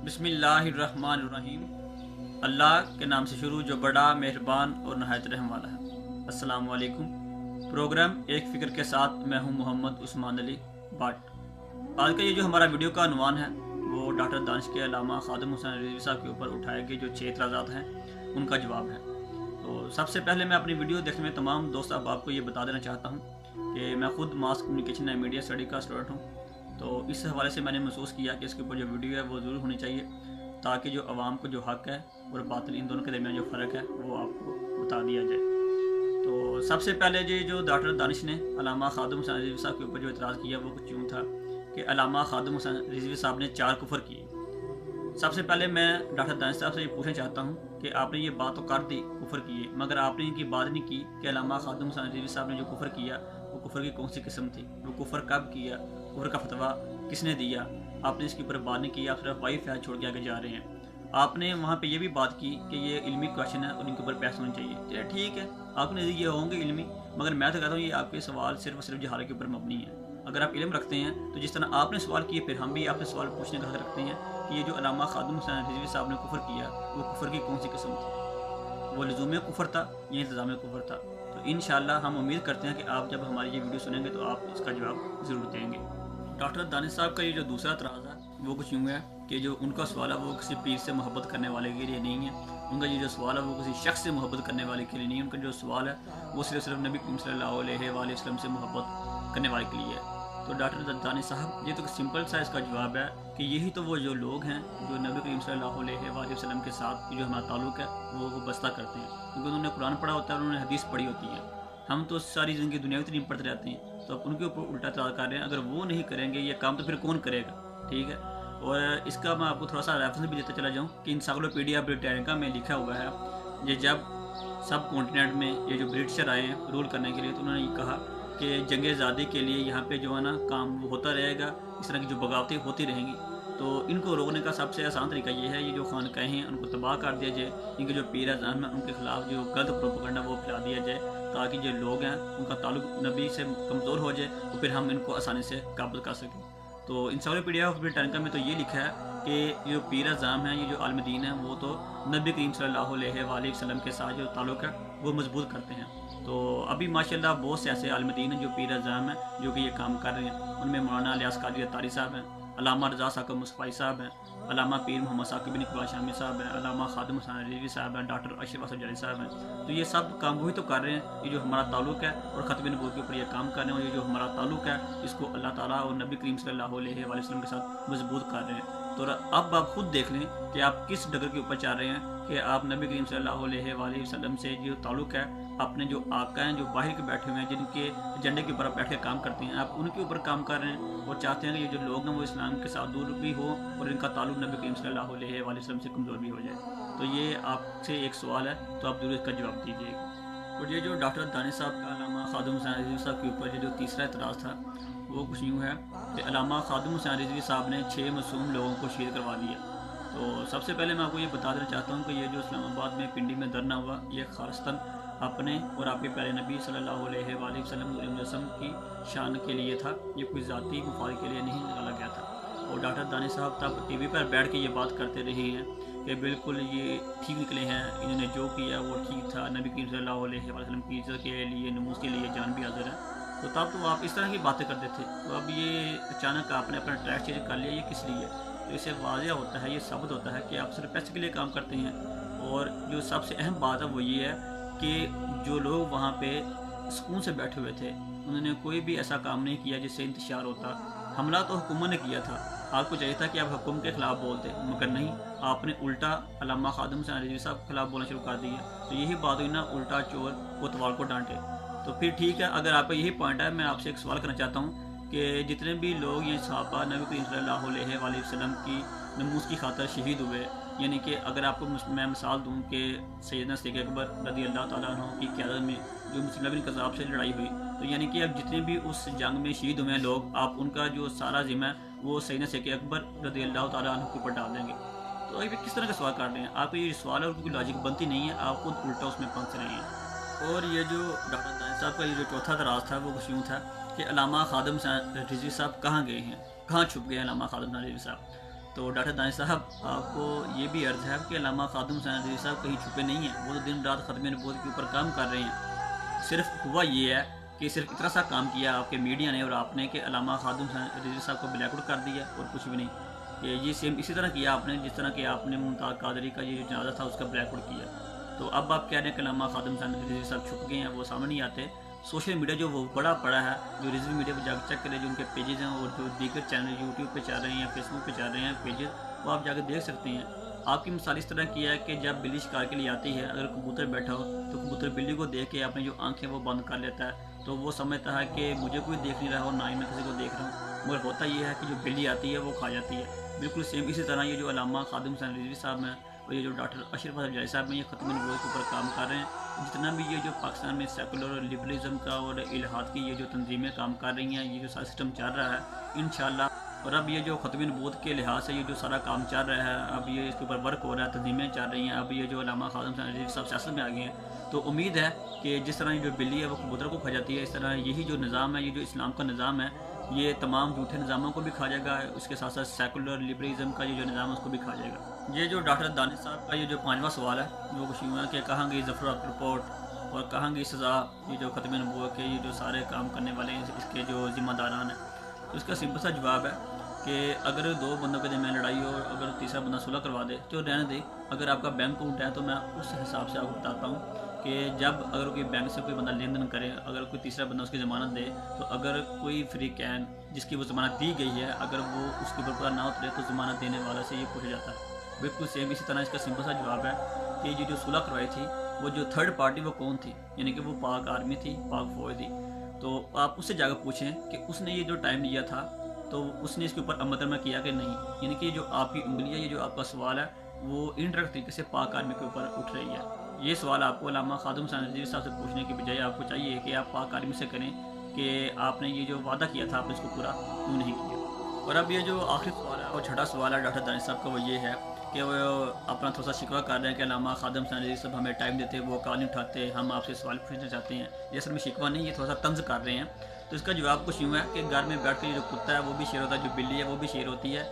बिस्मिल्लाहिर्रहमानिर्रहीम। अल्लाह के नाम से शुरू जो बड़ा मेहरबान और नहायत रहम वाला है। अस्सलाम वालेकुम। प्रोग्राम एक फ़िक्र के साथ मैं हूं मोहम्मद उस्मान अली बाट। आज का ये जो हमारा वीडियो का अनवान है वो डॉक्टर दानिश के अल्लामा खादिम हुसैन रिजवी साहब के ऊपर उठाए गए जो 6 एतराज़ात हैं उनका जवाब है। तो सबसे पहले मैं अपनी वीडियो देखने में तमाम दोस्त अहबाब को ये बता देना चाहता हूँ कि मैं खुद mass communication and media study का स्टूडेंट हूँ। तो इस हवाले से मैंने महसूस किया कि इसके ऊपर जो वीडियो है वो ज़रूर होनी चाहिए ताकि जो आवाम को जो हक़ है और बातिल इन दोनों के दरमियान जो फ़र्क है वो आपको बता दिया जाए। तो सबसे पहले जो डॉक्टर दानिश ने अल्लामा खादिम हुसैन रिजवी साहब के ऊपर जो एतराज़ किया वो कुछ यूँ था कि अल्लामा खादिम हुसैन रिजवी साहब ने 4 कुफर किए। सबसे पहले मैं डॉक्टर दानिश साहब से ये पूछना चाहता हूँ कि आपने ये बात तो कर दी कुफर किए, मगर आपने इनकी बात नहीं की कि अल्लामा खादिम हुसैन रिजवी साहब ने जो कुफर किया वो कुफर की कौन सी किस्म थी, वो कुफर कब किया, कुफर का फतवा किसने दिया। आपने इसके ऊपर बात नहीं की, आप सिर्फ वाई फैज छोड़ के आगे जा रहे हैं। आपने वहाँ पे ये भी बात की कि ये इल्मी क्वेश्चन है और इनके ऊपर बहस होनी चाहिए। चलिए ठीक है, आपने ये होंगे इल्मी, मगर मैं तो कहता हूँ ये आपके सवाल सिर्फ और सिर्फ जहाले के ऊपर मबनी है। अगर आप इल्म रखते हैं तो जिस तरह आपने सवाल किए फिर हम भी आपसे सवाल पूछने का हक रखते हैं कि ये जो अल्लामा खादिम हुसैन रिजवी साहब ने कुफर किया वो कुफर की कौन सी किस्म थी, वो लज़ूम कुफर था या इंतज़ाम कुफर था। तो इंशाअल्लाह हम उम्मीद करते हैं कि आप जब हमारी ये वीडियो सुनेंगे तो आप इसका जवाब ज़रूर देंगे। डॉक्टर दानिश साहब का ये जो दूसरा एतराज़ है वो कुछ यूँ है कि जो उनका सवाल है वो किसी पीर से मोहब्बत करने वाले के लिए नहीं है। उनका ये जो सवाल है वो किसी शख्स से मोहब्बत करने वाले के लिए नहीं है। उनका जो सवाल है वो सिर्फ नबी करीम सल्लल्लाहु अलैहि वसल्लम से मोहब्बत करने वाले के लिए है। तो डॉक्टर दानिश साहब ये तो सिंपल सा इसका जवाब है कि यही तो वो जो लोग हैं जो नबी करीम सल्लल्लाहु अलैहि वसल्लम के साथ जो हमारा ताल्लुक़ है वो बस्ता करते हैं, क्योंकि उन्होंने कुरान पढ़ा होता है, उन्होंने हदीस पढ़ी होती है। हम तो सारी ज़िंदगी दुनिया में नहीं पढ़ते रहते हैं, तो अब उनके ऊपर उल्टा एतराज़ कर रहे हैं। अगर वो नहीं करेंगे ये काम तो फिर कौन करेगा, ठीक है। और इसका मैं आपको थोड़ा सा रेफरेंस भी देता चला जाऊँ कि इंसाइक्लोपीडिया ब्रिटानिका में लिखा हुआ है ये जब सब कॉन्टिनेंट में ये जो ब्रिटिशर आए हैं रूल करने के लिए, तो उन्होंने ये कहा कि जंग आज़ादी के लिए यहाँ पे जो है ना काम होता रहेगा, इस तरह की जो बगावतें होती रहेंगी। तो इनको रोकने का सबसे आसान तरीका ये है, ये जो खानकाहें हैं उनको तबाह कर दिया जाए, इनके जो पीर अज़ाम हैं उनके खिलाफ जो गलत प्रोपेगेंडा वो फैला दिया जाए, ताकि जो लोग हैं उनका ताल्लुक़ नबी से कमज़ोर हो जाए तो फिर हम इनको आसानी से काबू कर सकें। तो इंसाइक्लोपीडिया ऑफ ब्रिटानिका में तो ये लिखा है कि जो पीर अज़ाम हैं, ये जो आलिम दीन हैं, वो तो नबी करीम सल्लल्लाहु अलैहि वसल्लम के साथ जो ताल्लुक़ है वो मजबूत करते हैं। तो अभी माशाल्लाह बहुत से ऐसे आलिम दीन हैं जो पीर अज़ाम हैं जो कि ये काम कर रहे हैं। उनमें मौलाना इलियास कादरी अत्तारी साहब हैं, अल्लामा रज़ा साकिब मुस्तफ़ाई साहब हैं, अल्लामा पीर मोहम्मद साकिब बिन इकबाल शामी साहब हैं, अल्लामा खादिम हुसैन रिजवी साहब हैं, डॉक्टर अशरफ असद जली साहब हैं। तो ये सब काम वही तो कर रहे हैं, ये जो हमारा ताल्लुक़ है और ख़त्म नबूवत के ऊपर ये काम कर रहे हैं, और ये जो हमारा ताल्लुक़ है इसको अल्लाह ताला और नबी करीम सल्लल्लाहु अलैहि वसल्लम के साथ मजबूत कर रहे हैं। तो अब आप खुद देख लें कि आप किस डगर के ऊपर चाह रहे हैं कि आप नबी करीम सल्लल्लाहु अलैहि वसल्लम से जो ताल्लुक़ है, अपने जो आका हैं जो बाहर के बैठे हुए हैं जिनके एजेंडे के ऊपर आप बैठ के काम करते हैं, आप उनके ऊपर काम कर रहे हैं और चाहते हैं कि ये जो लोग हैं वो इस्लाम के साथ दूर भी हो और इनका ताल्लुक़ नबी करीम सल्लल्लाहु अलैहि वसल्लम से कमज़ोर भी हो जाए। तो ये आपसे एक सवाल है, तो आप ज़रूर इसका जवाब दीजिएगा। और ये जो डॉक्टर दानिश साहब का अल्लामा खादिम हुसैन रिजवी साहब के ऊपर जो तीसरा एतराज़ था वो कुछ यूँ है कि अल्लामा खादिम हुसैन रिजवी साहब ने 6 मासूम लोगों को शहीद करवा दिया। तो सबसे पहले मैं आपको ये बता देना चाहता हूँ कि ये जो इस्लामाबाद में पिंडी में धरना हुआ ये खालिस्तन अपने और आपके प्यारे नबी सल्लल्लाहु अलैहि वसल्लम की शान के लिए था, ये कोई ज़ाती मुफाद के लिए नहीं निकाला गया था। और डॉक्टर दानिश साहब तब टीवी पर बैठ के ये बात करते रहे हैं कि बिल्कुल ये ठीक निकले हैं, इन्होंने जो किया वो ठीक था, नबी करीम सल्लल्लाहु अलैहि वसल्लम की इज़्ज़त के लिए नमूज़ के लिए जान भी हाज़िर है। तो तब तो आप इस तरह की बातें करते थे, तो अब ये अचानक आपने अपना ट्रैक चेंज कर लिया, ये किस लिए? तो इससे वाज़ेह होता है, ये साबित होता है कि आप सिर्फ पैसे के लिए काम करते हैं। और जो सबसे अहम बात है वो ये है कि जो लोग वहाँ पे सुकून से बैठे हुए थे उन्होंने कोई भी ऐसा काम नहीं किया जिससे इंतशार होता। हमला तो हुकूमत ने किया था, आपको चाहिए था कि आप हुकूमत के ख़िलाफ़ बोलते, मगर नहीं, आपने उल्टा अल्लामा खादिम हुसैन रिजवी साहब के ख़िलाफ़ बोलना शुरू कर दिया। तो यही बात हुई ना, उल्टा चोर कोतवाल को डांटे। तो फिर ठीक है, अगर आपका यही पॉइंट है, मैं आपसे एक सवाल करना चाहता हूँ कि जितने भी लोग ये सहाबा नबी करीम सल्लल्लाहु अलैहि वसल्लम की नमूज़ की खातर शहीद हुए, यानी कि अगर आपको मैं मिसाल दूँ कि सैयदना सिद्दीक़ अकबर रज़ी अल्लाह तआला अन्हु की क़यादत में जो मुसैलमा बिन कज़्ज़ाब से लड़ाई हुई, तो यानी कि अब जितने भी उस जंग में शहीद हुए हैं लोग, आप उनका जो सारा ज़िम्मा है वो सैयदना सिद्दीक़ अकबर रज़ी अल्लाह तआला अन्हु के ऊपर डाल देंगे। तो अभी किस तरह का सवाल कर रहे हैं? आपको ये सवाल है और कोई लॉजिक बनती नहीं है, आप खुद उल्टा उसमें फंस रहे हैं। और ये जो डॉक्टर दानिश साहब का ये जो चौथा एतराज़ था वो कुछ यूँ था کہ علامہ خادم حسین رضوی صاحب کہاں گئے ہیں، کہاں چھپ گئے ہیں علامہ خادم حسین رضوی صاحب۔ تو ڈاکٹر دانش صاحب آپ کو یہ بھی عرض ہے کہ علامہ خادم حسین رضوی صاحب کہیں چھپے نہیں ہیں، وہ تو دن رات ختم نبوت کے اوپر کام کر رہے ہیں۔ صرف ہوا یہ ہے کہ صرف اتنا سا کام کیا آپ کے میڈیا نے اور آپ نے کہ علامہ خادم حسین رضوی صاحب کو بلیک آؤٹ کر دیا اور کچھ بھی نہیں۔ کہ یہ سیم اسی طرح کیا آپ نے جس طرح کہ آپ نے ممتاز قادری کا یہ جو جنازہ تھا اس کا بلیک آؤٹ کیا۔ تو اب آپ کہہ رہے ہیں کہ علامہ خادم حسین رضوی صاحب چھپ گئے ہیں، وہ سامنے نہیں آتے۔ سوشل میڈیا جو وہ بڑا پڑا ہے، جو رضوی میڈیا پہ جا کے چیک کرے، جو ان کے پیجز ہیں اور جو دیگر چینل یوٹیوب پہ چل رہے ہیں یا فیس بک پہ چل رہے ہیں پیجز، وہ آپ جا کے دیکھ سکتے ہیں۔ آپ کی مثال اس طرح کی ہے کہ جب بلی شکار کے لیے آتی ہے، اگر کبوتر بیٹھا ہو تو کبوتر بلی کو دیکھ کے اپنی جو آنکھیں وہ بند کر لیتا ہے، تو وہ سمجھتا ہے کہ مجھے کوئی دیکھ نہیں رہا اور نہ ہی میں کسی کو دیکھ رہا ہوں، مگر ہوتا یہ ہے کہ جو بلی آتی ہے وہ کھا جاتی ہے۔ بالکل سیم اسی طرح یہ جو علامہ خادم حسین رضوی صاحب ہیں اور یہ جو ڈاکٹر اشرف حسن جائی صاحب ہیں، یہ ختم نبوت کے اوپر کام کر رہے ہیں۔ جتنا بھی یہ جو پاکستان میں سیکولر لبرلزم کا اور الہاد کی یہ جو تنظیمیں کام کر رہی ہیں، یہ جو سارا سسٹم چل رہا ہے انشاءاللہ، اور اب یہ جو ختم نبوت کے لحاظ سے یہ جو سارا کام چل رہا ہے، اب یہ اس کے اوپر ورک ہو رہا ہے، تنظیمیں چل رہی ہیں، اب یہ جو علامہ خادم حسین رضوی صاحب سیاست میں آ گئے ہیں، تو امید ہے کہ جس طرح یہ جو بلی ہے وہ کبوتر کو کھا جاتی ہے، اس طرح یہی جو نظام ہے، یہ جو اسلام کا نظام ہے، یہ تمام جھوٹے نظاموں کو بھی کھا جائے گا، اس کے ساتھ ساتھ سیکولر لبرلزم کا یہ جو نظام ہے اس کو بھی کھا جائے گا۔ یہ جو ڈاکٹر دانش صاحب کا یہ جو 5واں سوال ہے وہ کچھ یوں ہے کہ کہاں گئی ظفر عبد رپورٹ اور کہاں گئی سزا، یہ جو ختم نبوت کے یہ جو سارے کام کرنے والے ہیں اس کے جو ذمہ داران ہیں۔ تو اس کا سمپل سا جواب ہے کہ اگر دو بندوں کے درمیان لڑائی ہو، اگر تیسرا بندہ صلح کروا دے تو رہنے دے۔ اگر آپ کا بینک اکاؤنٹ ہے تو میں اس حساب سے آپ کو بتاتا ہوں کہ جب اگر کوئی بینک سے کوئی بندہ لین دین کرے، اگر کوئی تیسرا بندہ اس کی ضمانت دے، تو اگر کوئی فریقین جس کی وہ ضمانت دی گئی ہے اگر وہ اس کے اوپر پورا نہ اترے تو ضمانت دینے والا سے یہ پوچھا جاتا ہے۔ بالکل سیم اسی طرح اس کا سمپل سا جواب ہے کہ یہ جو صلح کروائی تھی وہ جو تھرڈ پارٹی وہ کون تھی، یعنی کہ وہ پاک آرمی تھی، پاک فوج تھی۔ تو آپ اس سے جا کر پوچھیں کہ اس نے یہ جو ٹائم لیا تھا تو اس نے اس کے اوپر عمل درآمد کیا کہ نہیں، یعنی کہ جو آپ کی انگلی ہے، یہ جو آپ کا سوال ہے وہ انڈائریکٹ طریقے سے پاک آرمی کے اوپر اٹھ رہی ہے۔ یہ سوال آپ کو علامہ خادم حسین رضوی صاحب سے پوچھنے کی بجائے آپ کو چاہیے کہ آپ پاک آرمی سے کریں کہ آپ نے یہ جو وعدہ کیا تھا آپ نے اس کو پورا کیوں نہیں کیا۔ اور اب یہ جو آخری سوال ہے اور چھٹا سوال ہے ڈاکٹر دانش صاحب کا، وہ یہ ہے کہ وہ اپنا تھوڑا سا شکوہ کر رہے ہیں کہ علامہ خادم حسین رضوی صاحب ہمیں ٹائم دیتے، وہ کال نہیں اٹھاتے، ہم آپ سے سوال پوچھنا چاہتے ہیں۔ یہ اصل میں شکوہ نہیں، یہ تھوڑا سا طنز کر رہے ہیں۔ تو اس کا جواب کچھ یوں ہے کہ گھر میں بیٹھ کے جو کتا ہے وہ بھی شیر ہوتا ہے، جو بلی ہے وہ بھی شیر ہوتی ہے۔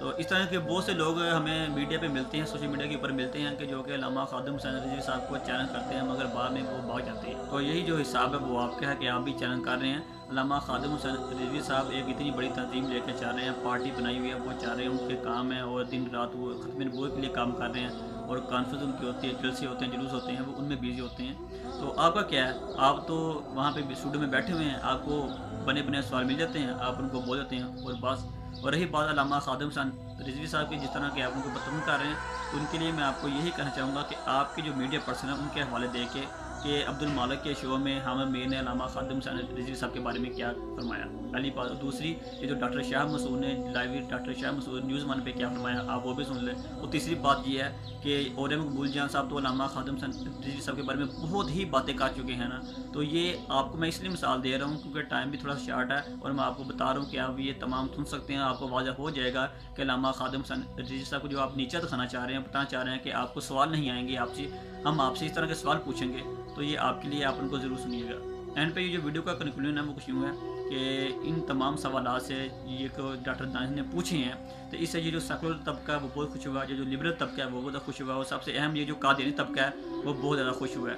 تو اس طرح کے بہت سے لوگ ہمیں میڈیا پہ ملتے ہیں، سوشل میڈیا کے اوپر ملتے ہیں کہ جو کہ علامہ خادم حسین رضوی صاحب کو چیلنج کرتے ہیں مگر بعد میں وہ بھاگ جاتے ہیں۔ تو یہی جو حساب ہے وہ آپ کا ہے کہ آپ بھی چیلنج کر رہے ہیں۔ علامہ خادم حسین رضوی صاحب ایک اتنی بڑی تنظیم لے کے چل رہے ہیں، پارٹی بنائی ہوئی ہے، وہ چاہ رہے ہیں، ان کے کام ہے اور دن رات وہ ختم نبوت کے لیے کام کر رہے ہیں اور کانفرنس ان کی ہوتی ہے، جلسے ہوتے ہیں، جلوس ہوتے ہیں، وہ ان میں بیزی ہوتے ہیں۔ تو آپ کا کیا ہے، آپ تو وہاں پہ اسٹوڈیو میں بیٹھے ہوئے ہیں، آپ کو بنے بنے سوال مل جاتے ہیں، آپ ان کو بول دیتے ہیں۔ اور بس، اور رہی بات علامہ خادم حسین رضوی صاحب کی، جس طرح کہ آپ ان کو بدتمیزی کر رہے ہیں، تو ان کے لیے میں آپ کو یہی کہنا چاہوں گا کہ آپ کے جو میڈیا پرسن ہیں ان کے حوالے دے کے کہ عبد المالک کے شو میں حامد میر نے علامہ خادم حسین رضوی صاحب کے بارے میں کیا فرمایا، پہلی بات۔ دوسری، یہ جو ڈاکٹر شاہ مسعود نے لائیو ڈاکٹر شاہ مسعود نیوز ون پہ کیا فرمایا، آپ وہ بھی سن لیں۔ اور تیسری بات یہ ہے کہ اور مقبول جان صاحب تو علامہ خادم حسین رضوی صاحب کے بارے میں بہت ہی باتیں کر چکے ہیں نا، تو یہ آپ کو میں اس لیے مثال دے رہا ہوں کیونکہ ٹائم بھی تھوڑا شارٹ ہے اور میں آپ کو بتا رہا ہوں کہ آپ یہ تمام سن سکتے ہیں، آپ کو واضح ہو جائے گا کہ علامہ خادم حسین رضوی صاحب کو جو آپ نیچا دکھانا چاہ رہے ہیں، بتانا چاہ رہے ہیں کہ آپ کو سوال نہیں آئیں گے، آپ سے ہم آپ سے اس طرح کے سوال پوچھیں گے، تو یہ آپ کے لیے آپ ان کو ضرور سنیے گا۔ اینڈ پہ یہ جو ویڈیو کا کنکلوژن ہے وہ کچھ یوں ہے کہ ان تمام سوالات سے یہ کہ ڈاکٹر دانش نے پوچھے ہیں، تو اس سے یہ جو سیکولر طبقہ ہے وہ بہت خوش ہوا، جو لبرل طبقہ ہے وہ بہت خوش ہوا، اور سب سے اہم یہ جو قادیانی طبقہ ہے وہ بہت زیادہ خوش ہوا ہے۔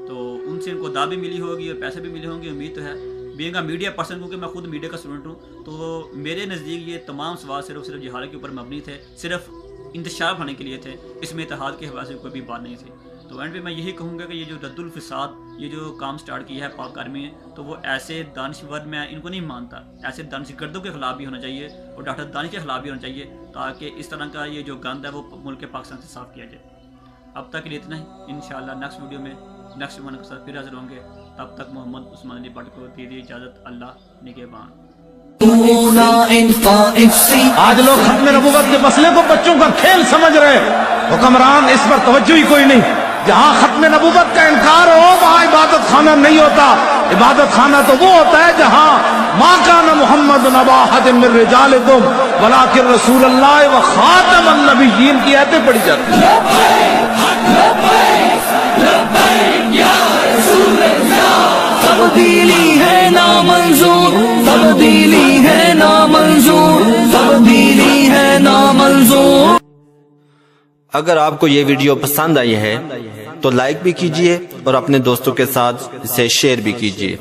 تو ان سے ان کو دعوی ملی ہوگی اور پیسے بھی ملے ہوں گے، امید تو ہے۔ بینگ اے میڈیا پرسن، کیونکہ میں خود میڈیا کا اسٹوڈنٹ ہوں، تو میرے نزدیک یہ تمام سوال صرف جہالت کے اوپر مبنی تھے، صرف انتشار بنانے کے لیے تھے، اس میں اتحاد کے حوالے سے کوئی بھی بات نہیں تھی۔ تو اینڈ پہ میں یہی کہوں گا کہ یہ جو رد الفساد، یہ جو کام سٹارٹ کیا ہے پاک آرمی نے، تو وہ ایسے دانشور میں ان کو نہیں مانتا، ایسے دانش گردوں کے خلاف بھی ہونا چاہیے اور ڈاکٹر دانش کے خلاف بھی ہونا چاہیے، تاکہ اس طرح کا یہ جو گند ہے وہ ملک پاکستان سے صاف کیا جائے۔ اب تک کے لیے اتنا ہی، انشاءاللہ نیکسٹ ویڈیو میں نیکسٹ ون کے ساتھ پھر حاضر ہوں گے۔ تب تک محمد عثمان علی بٹ کو دیجیے اجازت، اللہ نگہبان۔ آج لوگ ختم نبوت کے مسئلے کو بچوں کا کھیل سمجھ رہے، حکمران اس پر توجہ ہی کوئی نہیں۔ جہاں ختم نبوت کا انکار ہو وہاں عبادت خانہ نہیں ہوتا، عبادت خانہ تو وہ ہوتا ہے جہاں ما کان محمد نبا احد من رجالکم ولکن رسول اللہ و خاتم النبیین کی آیتیں پڑھی جاتی ہیں۔ تبدیلی ہے نامنظور تبدیلی ہے نامنظور، تبدیلی ہے نامنظور۔ اگر آپ کو یہ ویڈیو پسند آئی ہے تو لائک بھی کیجئے اور اپنے دوستوں کے ساتھ اسے شیئر بھی کیجئے۔